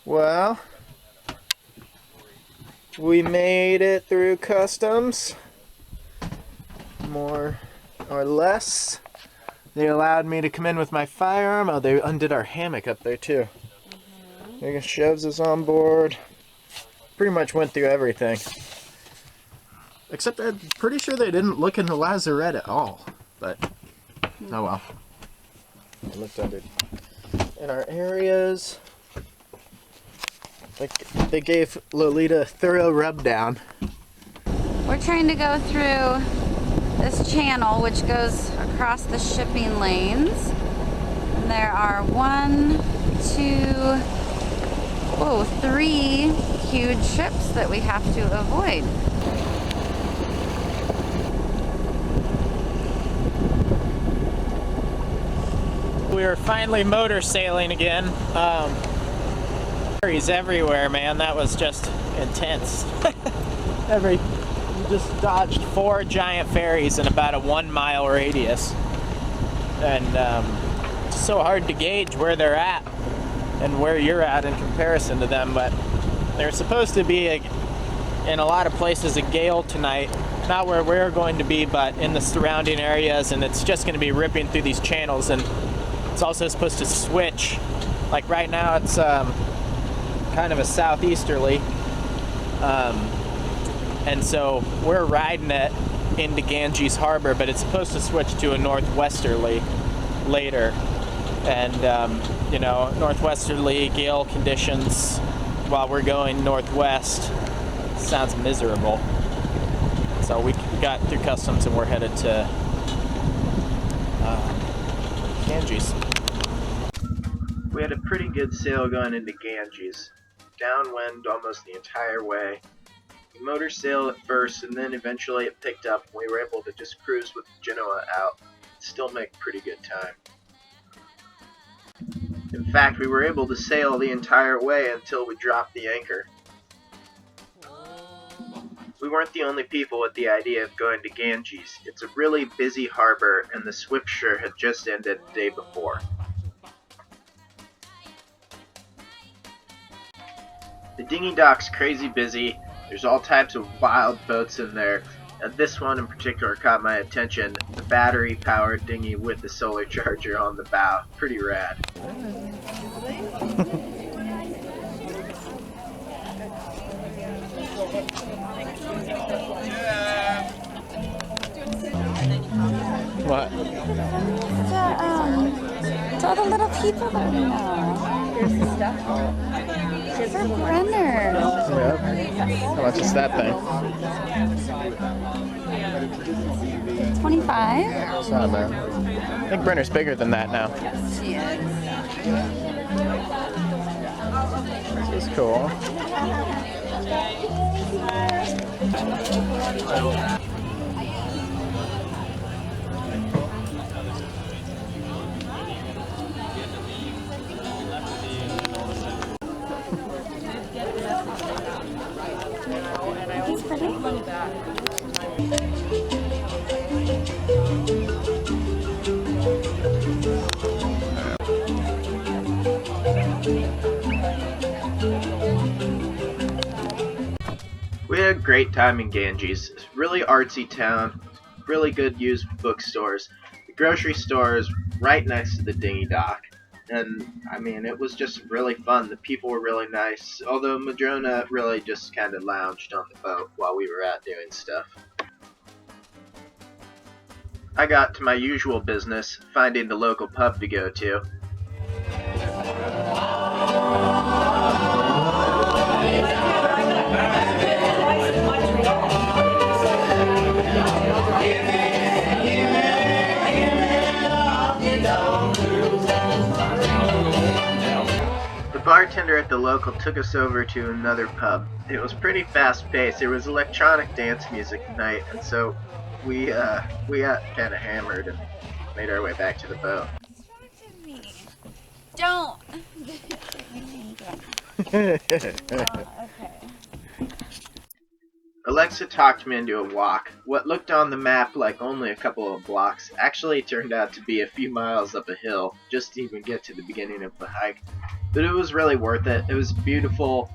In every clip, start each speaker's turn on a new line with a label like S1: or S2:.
S1: Well, we made it through customs, more or less. They allowed me to come in with my firearm. Oh, they undid our hammock up there too. They shoves us on board. Pretty much went through everything. Except I'm pretty sure they didn't look in the lazarette at all. But, oh well. They looked under in our areas. They gave Lolita a thorough rub down.
S2: We're trying to go through this channel which goes across the shipping lanes. And there are 3 huge ships that we have to avoid.
S1: We were finally motor sailing again. Ferries everywhere, man. That was just intense. We just dodged 4 giant ferries in about a 1 mile radius. And it's so hard to gauge where they're at and where you're at in comparison to them. But there's supposed to be, in a lot of places, a gale tonight. Not where we're going to be, but in the surrounding areas. And it's just going to be ripping through these channels. And it's also supposed to switch. Like right now, it's kind of a southeasterly. And so we're riding it into Ganges Harbor, but it's supposed to switch to a northwesterly later. And, northwesterly gale conditions while we're going northwest sounds miserable. So we got through customs and we're headed to Ganges. We had a pretty good sail going into Ganges. Downwind almost the entire way. We motor sailed at first, and then eventually it picked up, and we were able to just cruise with Genoa out and still make pretty good time. In fact, we were able to sail the entire way until we dropped the anchor. We weren't the only people with the idea of going to Ganges. It's a really busy harbor, and the Swiftsure had just ended the day before. The dinghy dock's crazy busy. There's all types of wild boats in there. This one in particular caught my attention. The battery-powered dinghy with the solar charger on the bow. Pretty rad. What?
S2: It's all the little people that we know. Here's the stuff. For Brenner.
S1: Yep. How much is that thing?
S2: 25.
S1: It's not bad. I think Brenner's bigger than that now.
S2: She is.
S1: This is cool.
S2: He's pretty.
S1: We had a great time in Ganges. It's a really artsy town, really good used bookstores. The grocery store is right next to the dinghy dock. And, I mean, it was just really fun. The people were really nice, although Madrona really just kind of lounged on the boat while we were out doing stuff. I got to my usual business, finding the local pub to go to. The bartender at the local took us over to another pub. It was pretty fast-paced. There was electronic dance music night, and so we got kind of hammered and made our way back to the boat.
S2: Don't.
S1: Alexa talked me into a walk. What looked on the map like only a couple of blocks actually turned out to be a few miles up a hill just to even get to the beginning of the hike. but it was really worth it. It was beautiful,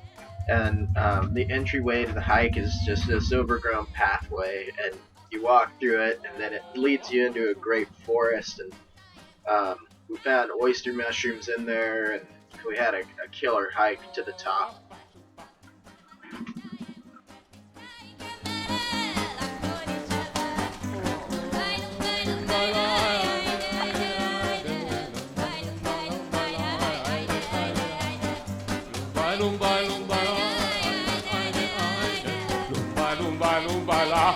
S1: and the entryway to the hike is just this overgrown pathway, and you walk through it, and then it leads you into a great forest, and we found oyster mushrooms in there, and we had a killer hike to the top.
S3: Lumba lumba la,